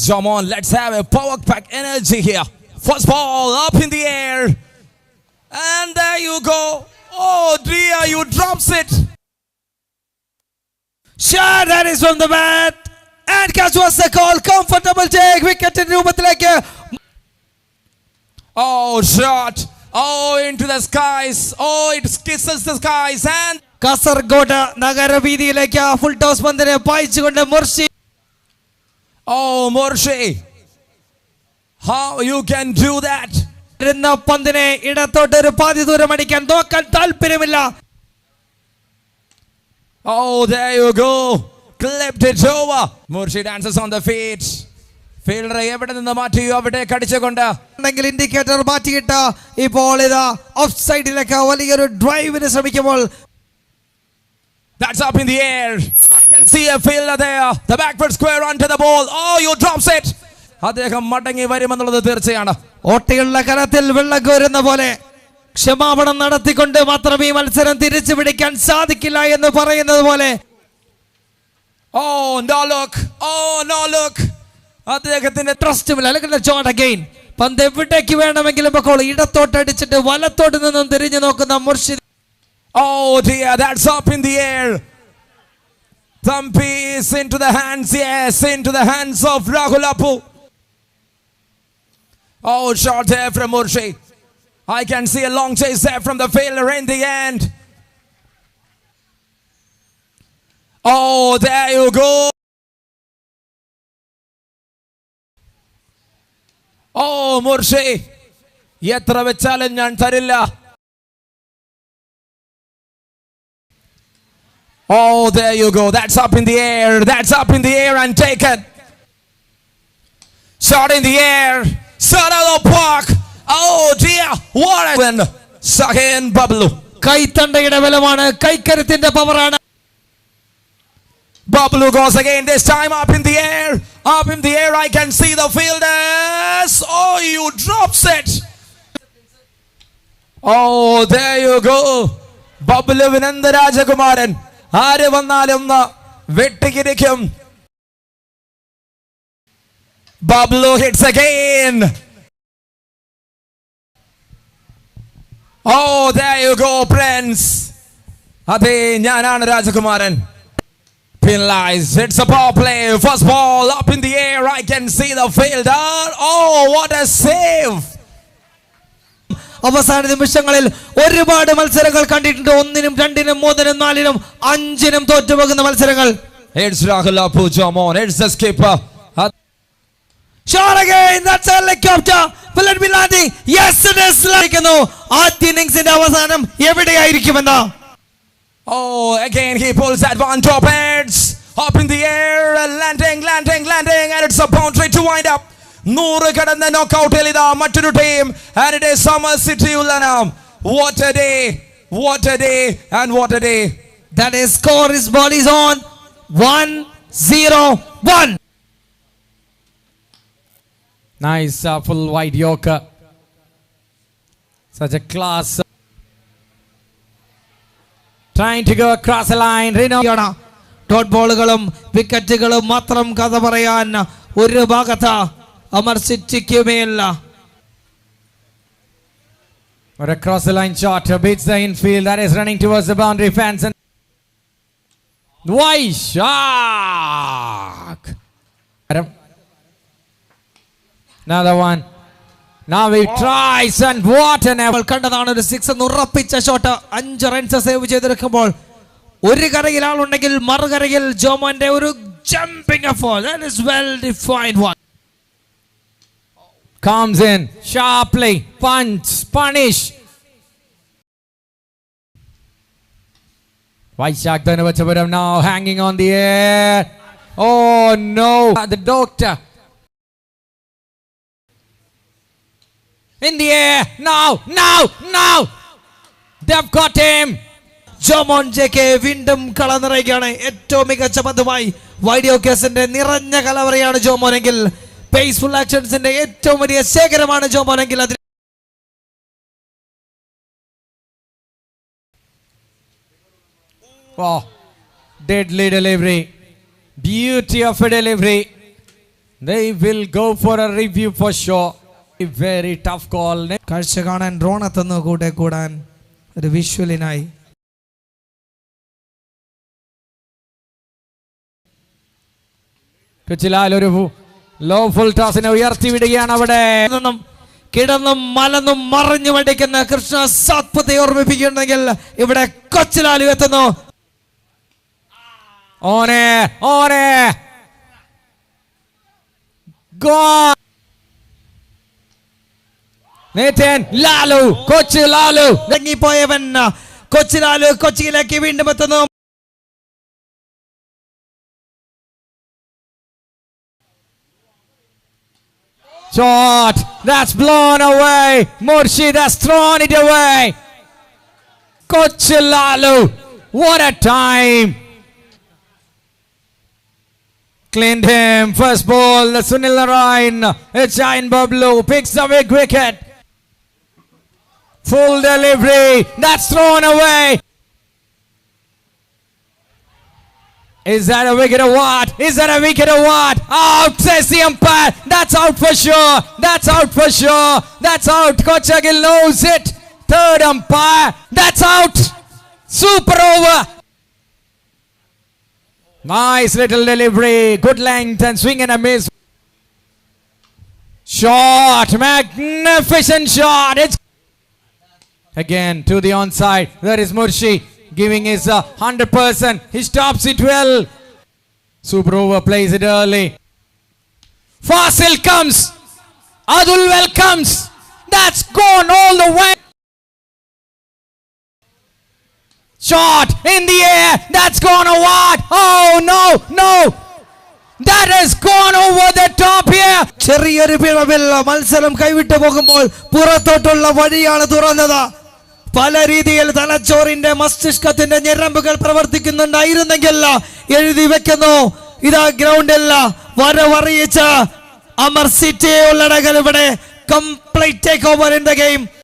Come on, let's have a power pack energy here. First ball up in the air. And there you go. Oh dear, you drops it. Sure, that is from the bat. And catch was the call. Comfortable take. Wicket in Rubatleke. Oh, shot. Oh, into the skies. Oh, it kisses the skies. And Kasargoda Nagaravidileke full toss Mandere Paichunda Murshi. Oh, Murshi. How you can do that? Pandine Idatoda Padidur Medican Dokan Talpirimilla. Oh, there you go. Clipped it over. Murshi dances on the feet. Fielder evident in the Mati of a Kadichakonda. Angle indicator Matita. Ipolida offside like a Valier drive in a semicable. That's up in the air. I can see a fielder there. The backward square onto the ball. Oh, you drops it. Adekam Matangi very Mandala Tirsiana. Otil Lakaratil Villagur in the volley. Shemaban Nadatikunda Matrabi Malseran Tirisividikan Sadikila in the Pare in the volley. Oh, no look. Oh, no look. Adekatin trust him. Look at the shot again. Pande Vitaki Vanamagilabako, Ida thought I did a Walla thought in the region of the Murshi. Oh dear, that's up in the air. Thampi is into the hands, yes, into the hands of Rahulapu. Oh, shot there from Murshi. I can see a long chase there from the fielder in the end. Oh, there you go. Oh, Murshi. Yetra challenge and Tarilla. Oh, there you go. That's up in the air. That's up in the air and taken. Shot in the air. Shot out of the park. Oh dear. What a win. Second Bablu. Kaitanda Velamana, Kaikaritin the Pavarana. Bablu goes again. This time up in the air. Up in the air. I can see the fielders. Oh, you drops it. Oh, there you go. Bablu Vinanda Rajakumaran. ആര് വന്നാലും വെട്ടിക്കിരിക്കും. Bablu hits again. Oh, there you go, Prince. അതെ ഞാനാണ് രാജകുമാരൻ. Penalized. It's a power play. First ball up in the air. I can see the fielder. Oh, what a save. അവസാന നിമിഷങ്ങളിൽ ഒരുപാട് മത്സരങ്ങൾ കണ്ടിട്ടുണ്ട്. ഒന്നിനും രണ്ടിനും മൂന്നിനും നാലിനും അഞ്ചിനും തോറ്റുപോകുന്ന മത്സരങ്ങൾ. It's Rahulapu, Jamon. It's the skipper. Shot again. That's a helicopter. Will it be landing? Yes, it is landing. ആദ്യ ഇന്നിംഗ്സിന്റെ അവസാനം എവിടെയായിരിക്കുമെന്ന്. Oh, again he pulls that one top heads up in the air, landing, and it's a boundary to wind up. Nuru kadanda knockout elida mattoru team, and it is Summer City Ullanam. What a day, and what a day. That is score. His ball is on 1-0-1. Nice full wide yorker. Such a class. Trying to go across the line. Rino dot ballgalum wicketgalum matram katha parayan oru bhagatha Amar City mela. But across the line shot beats the infield. That is running towards the boundary fence. And why shock? Another one. Now he tries, and what an apple. Kandadana the 6 and Urappicha shot. 5 runs save ചെയ്തിരിക്കുമ്പോൾ ഒരു കരയിൽ ആളുണ്ടെങ്കിൽ മറുകരയിൽ ജോമോന്റെ ഒരു jumping effort. That is well defined one. Comes in sharply, punch, punish. Vaishak Dhanavachavaram now hanging on the air. Oh no, the doctor. In the air, now, they've got him. Jomon JK വീണ്ടും കളനിറയുകയാണ്. ഏറ്റവും മികച്ച പന്തുമായി വൈഡിയോ കേസിന്റെ നിറഞ്ഞ കലവറയാണ് ജോമോനെങ്കിൽ. പേസ്ഫുൾ ആക്ഷൻസിന്റെ ഏറ്റവും വലിയ ശേഖരമാണ് ജോമോനെങ്കിൽ. അതിൽ deadly delivery, beauty of a delivery. They will go for a review for sure. A very tough call. കാഴ്ച കാണാൻ ഡ്രോൺ എത്തുന്നു കൂടെ കൂടാൻ ഒരു വിഷ്വലിനായി. കൊച്ചിലാൽ ഒരു ലോ ഫുൾ ടോസിനെ ഉയർത്തി വിടുകയാണ്. അവിടെ കിടന്നും മലന്നും മറിഞ്ഞു മടിക്കുന്ന കൃഷ്ണ സാത്പത്തെ ഓർമ്മിപ്പിക്കുന്നുണ്ടെങ്കിൽ ഇവിടെ കൊച്ചിലാൽ എത്തുന്നു. ഓനെ ഓനെ ലാലു കൊച്ചി ലാലു ഇറങ്ങിപ്പോയവൻ കൊച്ചി ലാലു കൊച്ചിയിലേക്ക് വീണ്ടും എത്തുന്നു. Shot that's blown away. Murshid has thrown it away. Kochi Lalu, what a time. Cleaned him. First ball, Sunil Narayan. It's Jain Bablu picks up a wicket. Full delivery. That's thrown away. Is that a wicket or what? Is that a wicket or what? Out, says the umpire. That's out for sure. That's out for sure. That's out. Kochagil knows it. Third umpire. That's out. Super over. Nice little delivery. Good length and swing and a miss. Shot. Magnificent shot. It's again to the onside. There is Murshi. Giving his 100%. He stops it well. Super over plays it early. Fasil comes. Adul welcomes. That's gone all the way. Shot in the air. That's gone a what? Oh no, no. That has gone over the top here. ചെറിയൊരു പിഴവിൽ മത്സരം കൈവിട്ടു പോകുമ്പോൾ പുറത്തോട്ടുള്ള വഴിയാണ് തുറന്നത്. പല രീതിയിൽ തലച്ചോറിന്റെ മസ്തിഷ്കത്തിന്റെ ഞരമ്പുകൾ പ്രവർത്തിക്കുന്നുണ്ടായിരുന്നെങ്കിൽ എഴുതി വെക്കുന്നു. ഇതാ ഗ്രൗണ്ടിൽ വരവറിയിച്ച അമർ സിറ്റി ഉള്ളടകൾ ഇവിടെ complete take over in the game.